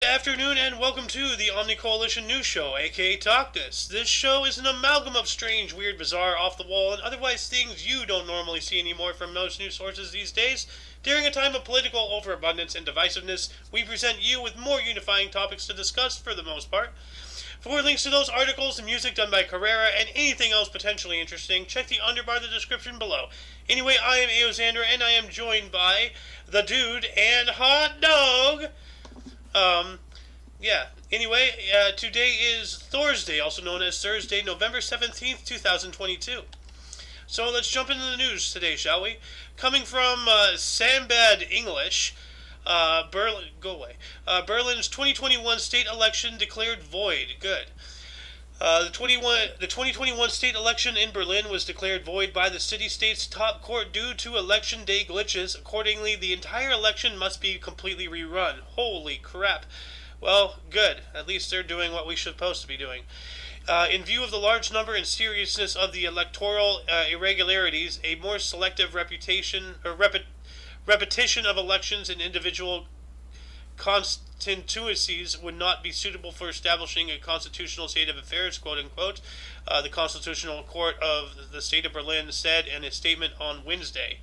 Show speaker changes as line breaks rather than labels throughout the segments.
Good afternoon and welcome to the OMNI Coalition News Show, aka TOCNS. This show is an amalgam of strange, weird, bizarre, off-the-wall, and otherwise things you don't normally see anymore from most news sources these days. During a time of political overabundance and divisiveness, we present you with more unifying topics to discuss for the most part. For links to those articles, the music done by Carrera, and anything else potentially interesting, check the underbar of the description below. Anyway, I am Aoxander, and I am joined by the Dude and Hot Dog. Yeah. Anyway, today is Thursday, also known as Thursday, November 17th, 2022. So let's jump into the news today, shall we? Coming from Sambad English, Berlin, go away. Berlin's 2021 state election declared void. Good. The 2021 state election in Berlin was declared void by the city-state's top court due to election day glitches. Accordingly, the entire election must be completely rerun. Holy crap. Well, good. At least they're doing what we should supposed to be doing. In view of the large number and seriousness of the electoral irregularities, a more selective repetition of elections in individual constituencies would not be suitable for establishing a constitutional state of affairs, quote unquote, the Constitutional Court of the State of Berlin said in a statement on Wednesday.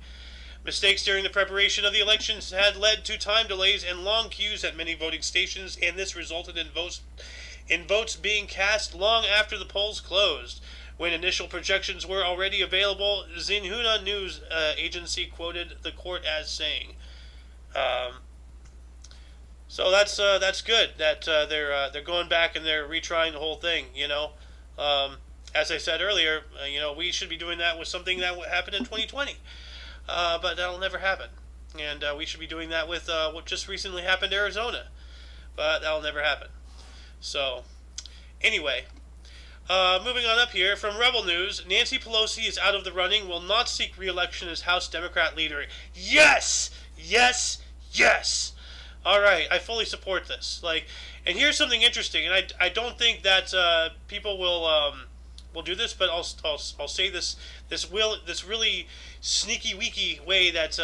Mistakes during the preparation of the elections had led to time delays and long queues at many voting stations, and this resulted in votes being cast long after the polls closed. When initial projections were already available, Xinhua news agency quoted the court as saying. So that's good that they're going back and they're retrying the whole thing. As I said earlier, we should be doing that with something that happened in 2020, but that'll never happen. And we should be doing that with what just recently happened in Arizona, but that'll never happen. So, anyway. Moving on up here, from Rebel News, Nancy Pelosi is out of the running, will not seek re-election as House Democrat leader. Yes! Yes! Yes! Alright, I fully support this. And here's something interesting, and I don't think that people will do this, but I'll say this really sneaky weaky way that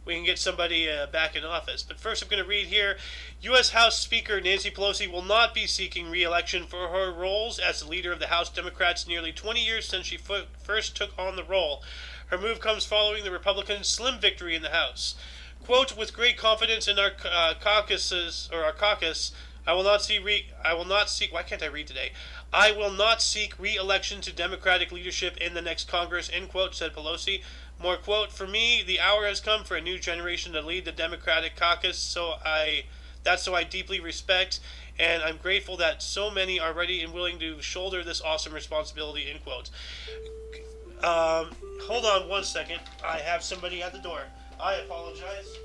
we can get somebody back in office. But first I'm going to read here. U.S. House Speaker Nancy Pelosi will not be seeking re-election for her roles as the leader of the House Democrats nearly 20 years since she first took on the role. Her move comes following the Republicans' slim victory in the House. Quote, with great confidence in our caucus, I will not seek, why can't I read today? I will not seek re-election to Democratic leadership in the next Congress, end quote, said Pelosi. More quote, for me, the hour has come for a new generation to lead the Democratic caucus, so I deeply respect, and I'm grateful that so many are ready and willing to shoulder this awesome responsibility, end quote. Hold on one second. I have somebody at the door. I apologize.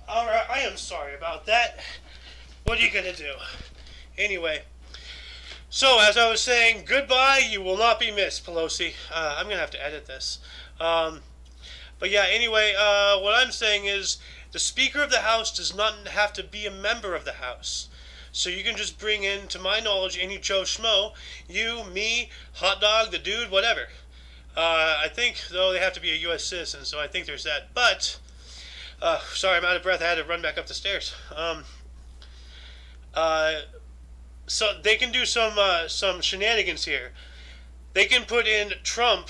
Alright, I am sorry about that. What are you gonna do? Anyway, so as I was saying, goodbye, you will not be missed, Pelosi. I'm gonna have to edit this. But yeah, anyway, what I'm saying is the Speaker of the House does not have to be a member of the House. So you can just bring in, to my knowledge, any Joe Schmo, you, me, Hot Dog, the Dude, whatever. I think, though, they have to be a U.S. citizen, so I think there's that. But, sorry, I'm out of breath. I had to run back up the stairs. So they can do some shenanigans here. They can put in Trump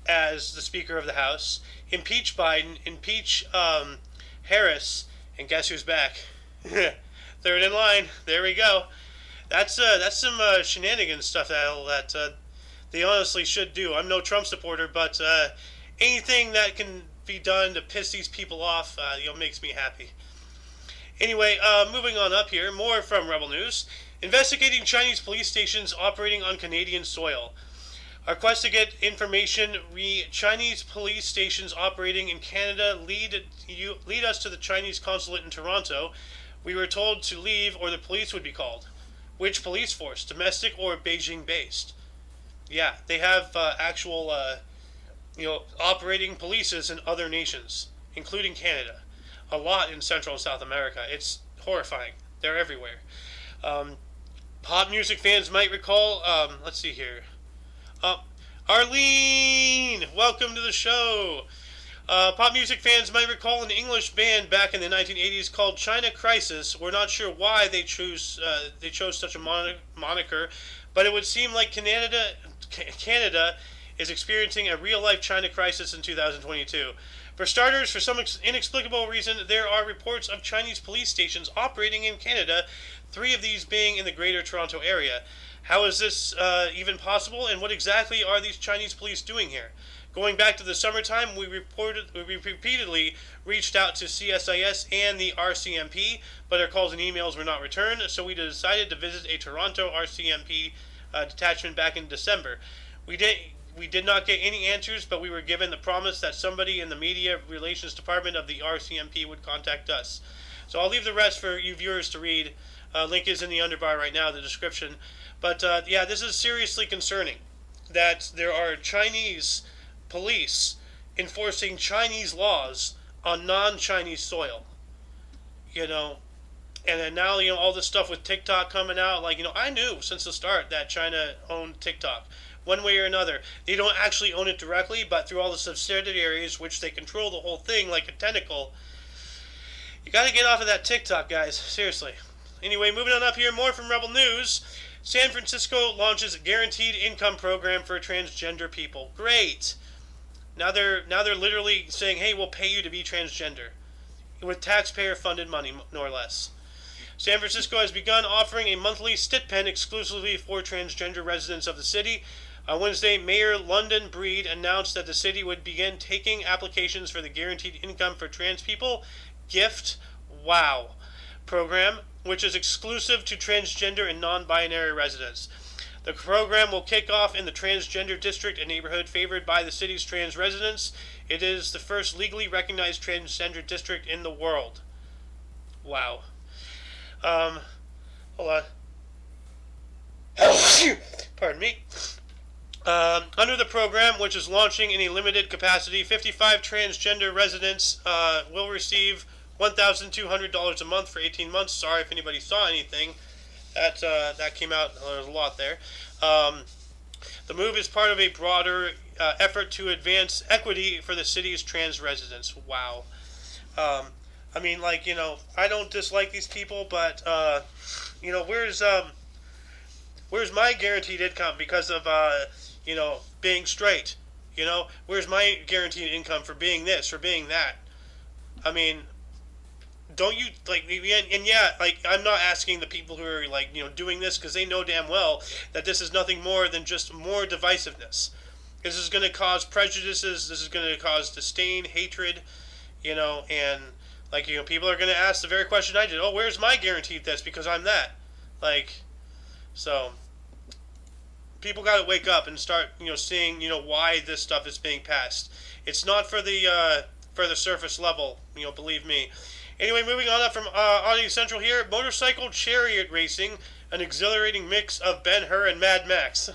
as the Speaker of the House, impeach Biden, impeach Harris, and guess who's back? Third in line. There we go. That's some shenanigans stuff that they honestly should do. I'm no Trump supporter, but anything that can be done to piss these people off, makes me happy. Anyway, moving on up here, more from Rebel News. Investigating Chinese police stations operating on Canadian soil. Our quest to get information Chinese police stations operating in Canada lead us to the Chinese consulate in Toronto. We were told to leave or the police would be called. Which police force, domestic or Beijing based? Yeah, they have actual operating polices in other nations, including Canada. A lot in Central and South America. It's horrifying. They're everywhere. Pop music fans might recall, let's see here. Arlene, welcome to the show. Pop music fans might recall an English band back in the 1980s called China Crisis. We're not sure why they chose such a moniker, but it would seem like Canada is experiencing a real-life China crisis in 2022. For starters, for some inexplicable reason, there are reports of Chinese police stations operating in Canada, 3 of these being in the Greater Toronto Area. How is this even possible, and what exactly are these Chinese police doing here? Going back to the summertime, we repeatedly reached out to CSIS and the RCMP, but our calls and emails were not returned, so we decided to visit a Toronto RCMP detachment back in December. We did not get any answers, but we were given the promise that somebody in the Media Relations Department of the RCMP would contact us. So I'll leave the rest for you viewers to read. Link is in the underbar right now, the description. But this is seriously concerning that there are Chinese police enforcing Chinese laws on non-Chinese soil. And then now, all this stuff with TikTok coming out, I knew since the start that China owned TikTok. One way or another. They don't actually own it directly, but through all the subsidiaries, which they control the whole thing like a tentacle. You gotta get off of that TikTok, guys. Seriously. Anyway, moving on up here, more from Rebel News. San Francisco launches guaranteed income program for transgender people. Great. Now they're literally saying, hey, we'll pay you to be transgender. With taxpayer-funded money, no or less. San Francisco has begun offering a monthly stipend exclusively for transgender residents of the city. On Wednesday, Mayor London Breed announced that the city would begin taking applications for the Guaranteed Income for Trans People Gift Wow program, which is exclusive to transgender and non-binary residents. The program will kick off in the transgender district, a neighborhood favored by the city's trans residents. It is the first legally recognized transgender district in the world. Wow. Hold on. Pardon me. Under the program, which is launching in a limited capacity, 55 transgender residents will receive $1,200 a month for 18 months. Sorry if anybody saw anything. That came out. There was a lot there. The move is part of a broader effort to advance equity for the city's trans residents. Wow. I don't dislike these people, but where's my guaranteed income because of being straight? Where's my guaranteed income for being this or being that? Don't you I'm not asking the people who are doing this because they know damn well that this is nothing more than just more divisiveness. This is going to cause prejudices. This is going to cause disdain, hatred, and people are going to ask the very question I did. Oh, where's my guaranteed this because I'm that? So people got to wake up and start seeing why this stuff is being passed. It's not for the surface level, believe me. Anyway, moving on up from Audio Central here, motorcycle chariot racing, an exhilarating mix of Ben-Hur and Mad Max.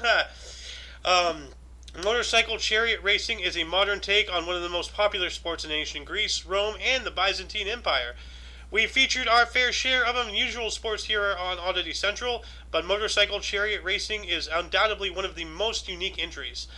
Motorcycle chariot racing is a modern take on one of the most popular sports in ancient Greece, Rome, and the Byzantine Empire. We've featured our fair share of unusual sports here on Oddity Central, but motorcycle chariot racing is undoubtedly one of the most unique entries.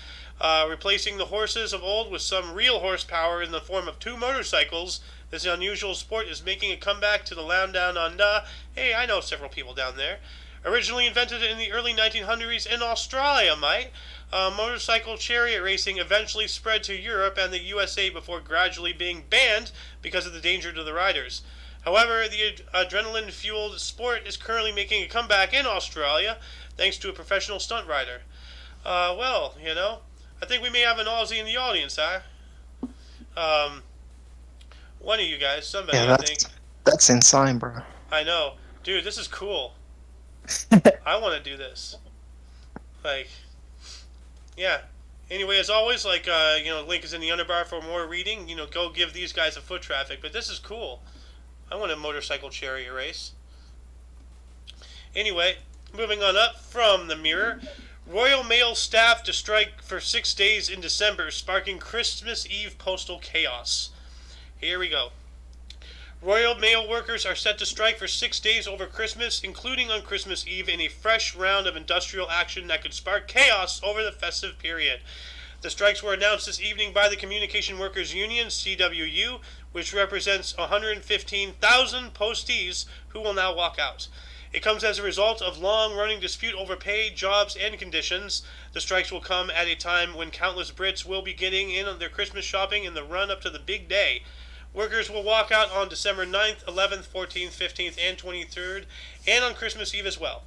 Replacing the horses of old with some real horsepower in the form of 2 motorcycles, this unusual sport is making a comeback to the land down under. Hey, I know several people down there. Originally invented in the early 1900s in Australia, mate. Motorcycle chariot racing eventually spread to Europe and the USA before gradually being banned because of the danger to the riders. However, the adrenaline-fueled sport is currently making a comeback in Australia thanks to a professional stunt rider. Well, I think we may have an Aussie in the audience, huh? Um, one of you guys,
Yeah,
somebody, I think.
that's insane, bro.
I know. Dude, this is cool. I want to do this. Like, yeah. Anyway, as always, link is in the underbar for more reading. Go give these guys a foot traffic. But this is cool. I want a motorcycle chariot race. Anyway, moving on up from the Mirror. Royal Mail staff to strike for 6 days in December, sparking Christmas Eve postal chaos. Here we go. Royal Mail workers are set to strike for 6 days over Christmas, including on Christmas Eve, in a fresh round of industrial action that could spark chaos over the festive period. The strikes were announced this evening by the Communication Workers Union, CWU, which represents 115,000 postees who will now walk out. It comes as a result of long-running dispute over pay, jobs, and conditions. The strikes will come at a time when countless Brits will be getting in on their Christmas shopping in the run-up to the big day. Workers will walk out on December 9th, 11th, 14th, 15th, and 23rd, and on Christmas Eve as well.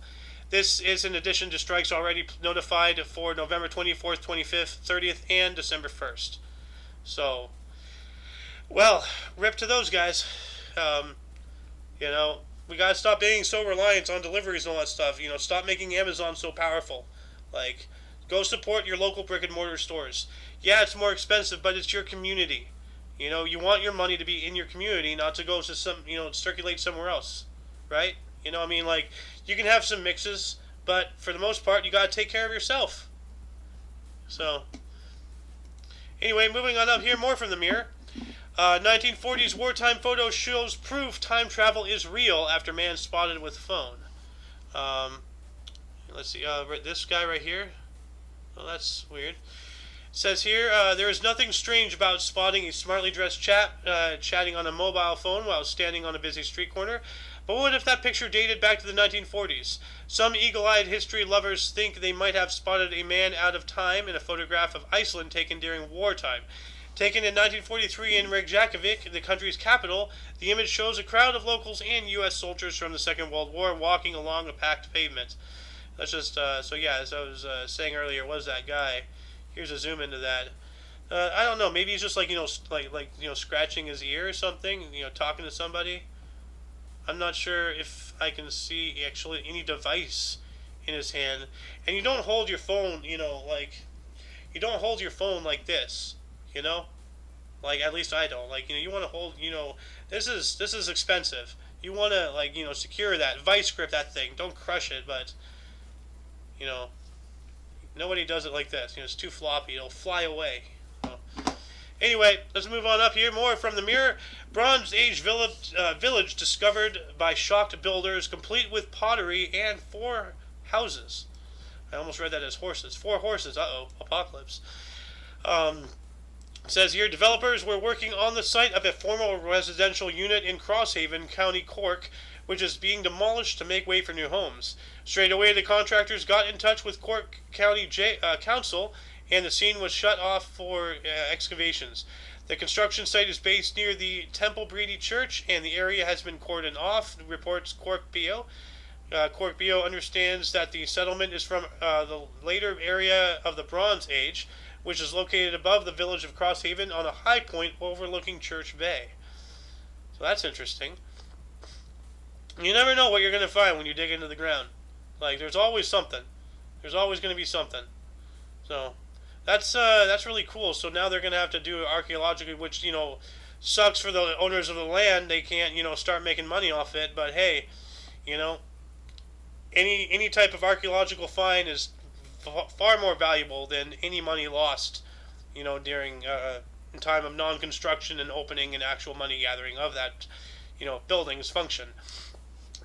This is in addition to strikes already notified for November 24th, 25th, 30th, and December 1st. So, well, rip to those guys. Um, you know, we gotta stop being so reliant on deliveries and all that stuff. Stop making Amazon so powerful. Like, go support your local brick and mortar stores. Yeah, it's more expensive, but it's your community. You want your money to be in your community, not to go to circulate somewhere else, right? Like, you can have some mixes, but for the most part, you gotta take care of yourself. So, anyway, moving on up here, more from the Mirror. 1940s wartime photo shows proof time travel is real after man spotted with phone. Um, let's see, this guy right here. Oh, that's weird. It says here, there is nothing strange about spotting a smartly dressed chap chatting on a mobile phone while standing on a busy street corner. But what if that picture dated back to the 1940s? Some eagle-eyed history lovers think they might have spotted a man out of time in a photograph of Iceland taken during wartime. Taken in 1943 in Reykjavik, the country's capital, the image shows a crowd of locals and U.S. soldiers from the Second World War walking along a packed pavement. That's just, as I was saying earlier, was that guy. Here's a zoom into that. I don't know. Maybe he's just scratching his ear or something. Talking to somebody. I'm not sure if I can see actually any device in his hand. And you don't hold your phone. You don't hold your phone like this. Like, at least I don't. You want to hold. This is expensive. You want to secure that, vice grip that thing. Don't crush it, but nobody does it like this. It's too floppy. It'll fly away. Anyway, let's move on up here. More from the Mirror. Bronze Age village discovered by shocked builders, complete with pottery and 4 houses. I almost read that as horses. 4 horses. Uh-oh. Apocalypse. It says here, developers were working on the site of a former residential unit in Crosshaven, County Cork, which is being demolished to make way for new homes. Straight away, the contractors got in touch with Cork County Council, and the scene was shut off for excavations. The construction site is based near the Temple Bredy Church, and the area has been cordoned off, reports Cork BO. Cork BO understands that the settlement is from the later area of the Bronze Age, which is located above the village of Crosshaven on a high point overlooking Church Bay. So that's interesting. You never know what you're going to find when you dig into the ground. There's always something. There's always going to be something. So that's really cool. So now they're going to have to do archaeologically, which sucks for the owners of the land. They can't start making money off it. But hey, any type of archaeological find is far more valuable than any money lost, during time of non-construction and opening and actual money gathering of that, building's function.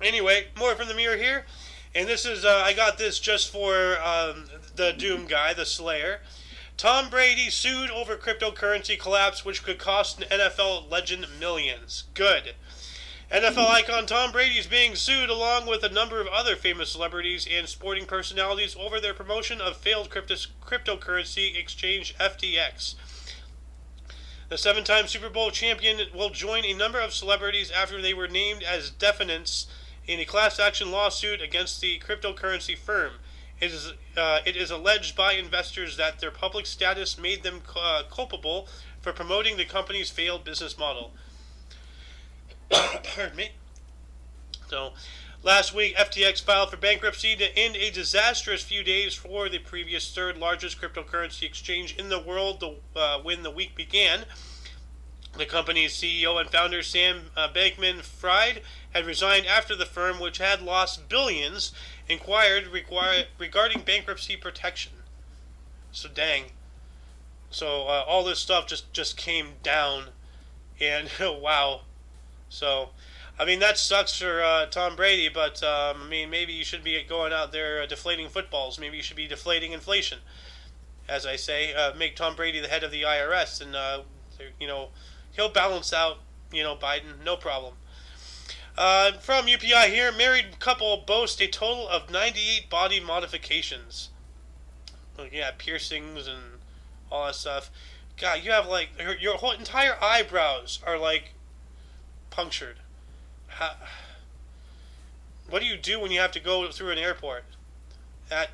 Anyway, more from the Mirror here, and this is I got this just for the Doom guy, the Slayer. Tom Brady sued over cryptocurrency collapse, which could cost an NFL legend millions. Good. NFL icon Tom Brady is being sued along with a number of other famous celebrities and sporting personalities over their promotion of failed cryptocurrency exchange FTX. The 7-time Super Bowl champion will join a number of celebrities after they were named as defendants in a class action lawsuit against the cryptocurrency firm. It is alleged by investors that their public status made them culpable for promoting the company's failed business model. Pardon me. So, last week, FTX filed for bankruptcy to end a disastrous few days for the previous third largest cryptocurrency exchange in the world when the week began. The company's CEO and founder, Sam Bankman-Fried, had resigned after the firm, which had lost billions, inquired regarding bankruptcy protection. So, dang. So, all this stuff just came down, and wow. So, I mean, that sucks for Tom Brady, but I mean, maybe you should be going out there deflating footballs. Maybe you should be deflating inflation, as I say. Make Tom Brady the head of the IRS, and he'll balance out Biden, no problem. From UPI here, married couple boast a total of 98 body modifications. Yeah, piercings and all that stuff. God, you have like your whole entire eyebrows are like punctured. What do you do when you have to go through an airport?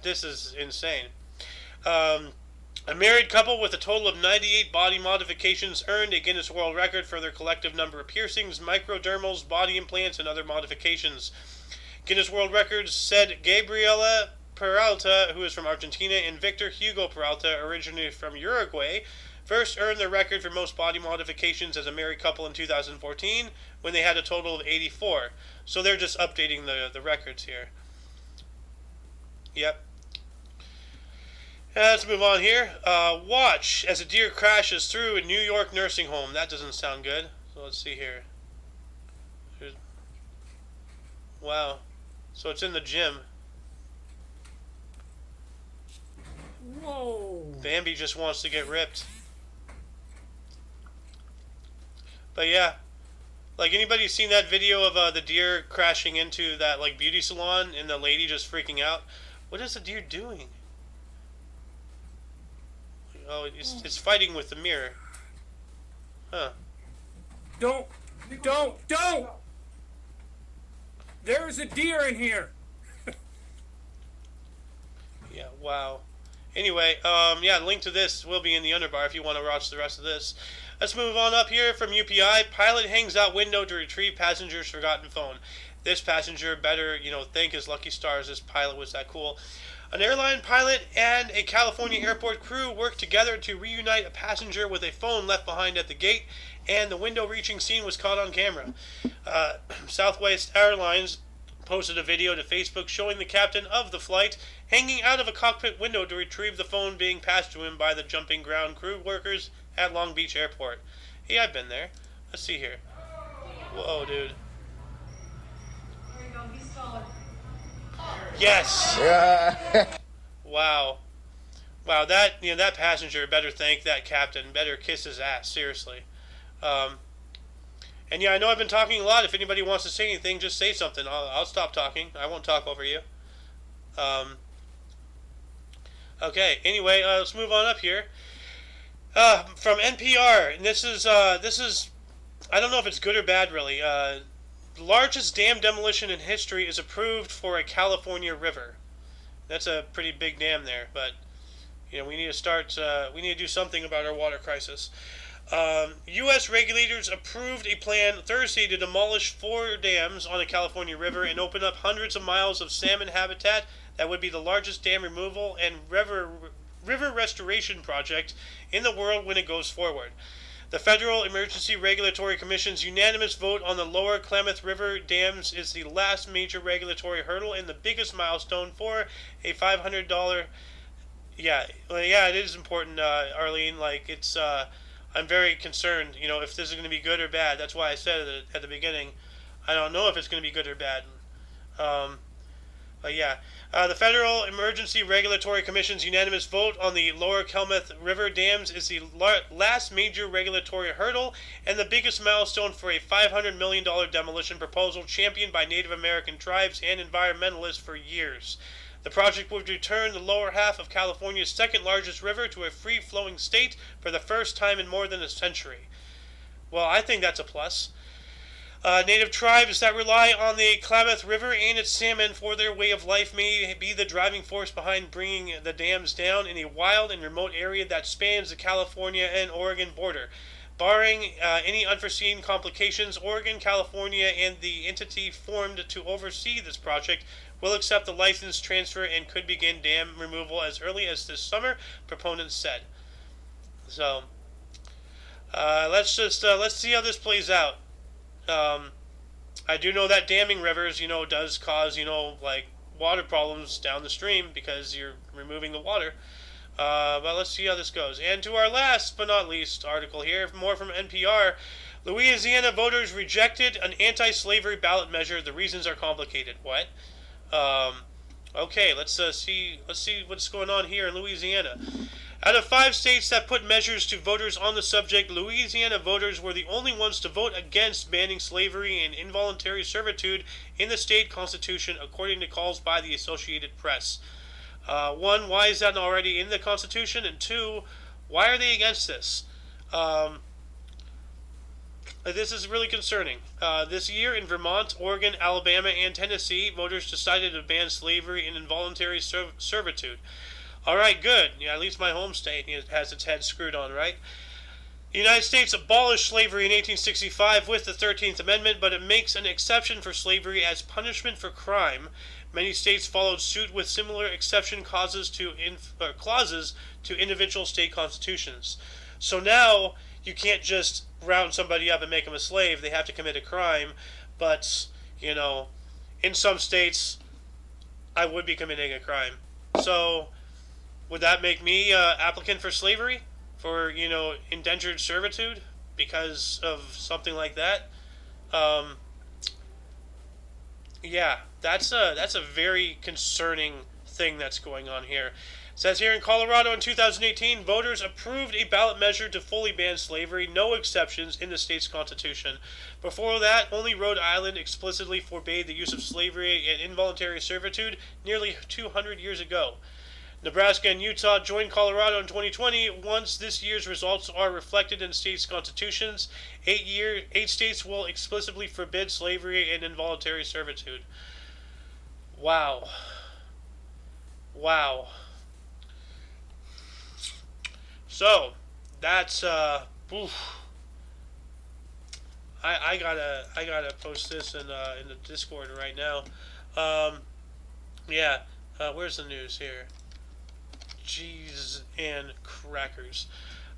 This is insane. A married couple with a total of 98 body modifications earned a Guinness World Record for their collective number of piercings, microdermals, body implants, and other modifications. Guinness World Records said Gabriela Peralta, who is from Argentina, and Victor Hugo Peralta, originally from Uruguay, first earned the record for most body modifications as a married couple in 2014, when they had a total of 84. So they're just updating the records here. Yep. Let's move on here. Watch as a deer crashes through a New York nursing home. That doesn't sound good. So let's see here. Wow. So it's in the gym.
Whoa.
Bambi just wants to get ripped. But yeah. Like, anybody seen that video of the deer crashing into that like beauty salon and the lady just freaking out? What is the deer doing? Oh, it's fighting with the mirror. Huh.
Don't! There's a deer in here.
Yeah, wow. Anyway, yeah, link to this will be in the underbar if you want to watch the rest of this. Let's move on up here from UPI. Pilot hangs out window to retrieve passenger's forgotten phone. This passenger better, thank his lucky stars this pilot was that cool. An airline pilot and a California airport crew worked together to reunite a passenger with a phone left behind at the gate, and the window-reaching scene was caught on camera. Southwest Airlines posted a video to Facebook showing the captain of the flight hanging out of a cockpit window to retrieve the phone being passed to him by the jumping ground crew workers at Long Beach Airport. Hey, I've been there. Let's see here. Whoa, dude. Yes.
Yeah.
Wow. Wow, that passenger better thank that captain, better kiss his ass, seriously. And yeah, I know I've been talking a lot. If anybody wants to say anything, just say something. I'll stop talking. I won't talk over you. Okay, anyway, let's move on up here. From NPR, and this is I don't know if it's good or bad, really. The largest dam demolition in history is approved for a California river. That's a pretty big dam there, but we need to start. We need to do something about our water crisis. U.S. regulators approved a plan Thursday to demolish 4 dams on the California River and open up hundreds of miles of salmon habitat. That would be the largest dam removal and river restoration project in the world when it goes forward. The Federal Emergency Regulatory Commission's unanimous vote on the Lower Klamath River dams is the last major regulatory hurdle and the biggest milestone for a $500. Yeah, it is important, Arlene. Like, it's, I'm very concerned, if this is going to be good or bad. That's why I said it at the beginning. I don't know if it's going to be good or bad. But yeah, the Federal Emergency Regulatory Commission's unanimous vote on the Lower Klamath River dams is the last major regulatory hurdle and the biggest milestone for a $500 million demolition proposal championed by Native American tribes and environmentalists for years. The project would return the lower half of California's second largest river to a free-flowing state for the first time in more than a century. Well, I think that's a plus. Native tribes that rely on the Klamath River and its salmon for their way of life may be the driving force behind bringing the dams down in a wild and remote area that spans the California and Oregon border. Barring any unforeseen complications, Oregon, California, and the entity formed to oversee this project will accept the license transfer and could begin dam removal as early as this summer, proponents said. So, let's see how this plays out. I do know that damming rivers, does cause, like water problems down the stream because you're removing the water. But let's see how this goes. And to our last but not least article here, more from NPR. Louisiana voters rejected an anti-slavery ballot measure. The reasons are complicated. What? Okay, let's see what's going on here in Louisiana. Out of 5 states that put measures to voters on the subject, Louisiana voters were the only ones to vote against banning slavery and involuntary servitude in the state constitution, according to calls by the Associated Press. 1, why is that already in the Constitution? And 2, why are they against this? This is really concerning. This year in Vermont, Oregon, Alabama, and Tennessee, voters decided to ban slavery and involuntary servitude. All right, good. Yeah, at least my home state has its head screwed on, right? The United States abolished slavery in 1865 with the 13th Amendment, but it makes an exception for slavery as punishment for crime. Many states followed suit with similar exception clauses to individual state constitutions. So now you can't just round somebody up and make them a slave. They have to commit a crime. But, in some states, I would be committing a crime. So would that make me an applicant for slavery? For, indentured servitude? Because of something like that? Yeah, that's a very concerning thing that's going on here. It says here in Colorado in 2018, voters approved a ballot measure to fully ban slavery, no exceptions in the state's constitution. Before that, only Rhode Island explicitly forbade the use of slavery and involuntary servitude nearly 200 years ago. Nebraska and Utah joined Colorado in 2020. Once this year's results are reflected in states' constitutions, 8 states will explicitly forbid slavery and involuntary servitude. Wow. So, that's oof. I gotta post this in the Discord right now. Yeah. Where's the news here? Cheese and crackers.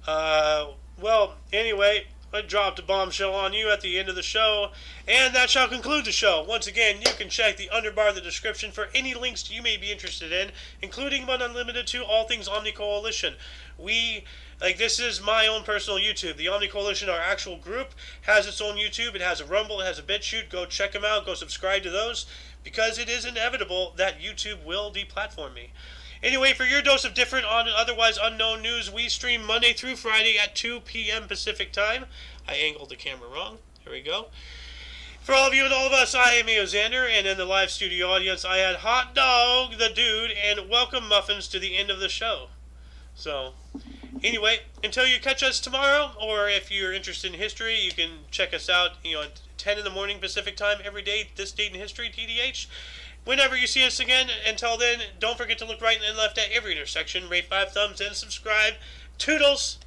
Well, anyway, I dropped a bombshell on you at the end of the show, and that shall conclude the show. Once again, you can check the underbar of the description for any links you may be interested in, including but unlimited to all things OMNI Coalition. This is my own personal YouTube. The OMNI Coalition, our actual group, has its own YouTube. It has a Rumble, it has a BitChute. Go check them out. Go subscribe to those, because it is inevitable that YouTube will deplatform me. Anyway, for your dose of different on otherwise unknown news, we stream Monday through Friday at 2 p.m. Pacific Time. I angled the camera wrong. There we go. For all of you and all of us, I am Xander, and in the live studio audience, I had Hot Dog, the Dude, and Welcome Muffins to the end of the show. So, anyway, until you catch us tomorrow, or if you're interested in history, you can check us out, at 10 in the morning Pacific Time every day, this date in history, TDH. Whenever you see us again, until then, don't forget to look right and left at every intersection, rate 5 thumbs, and subscribe. Toodles!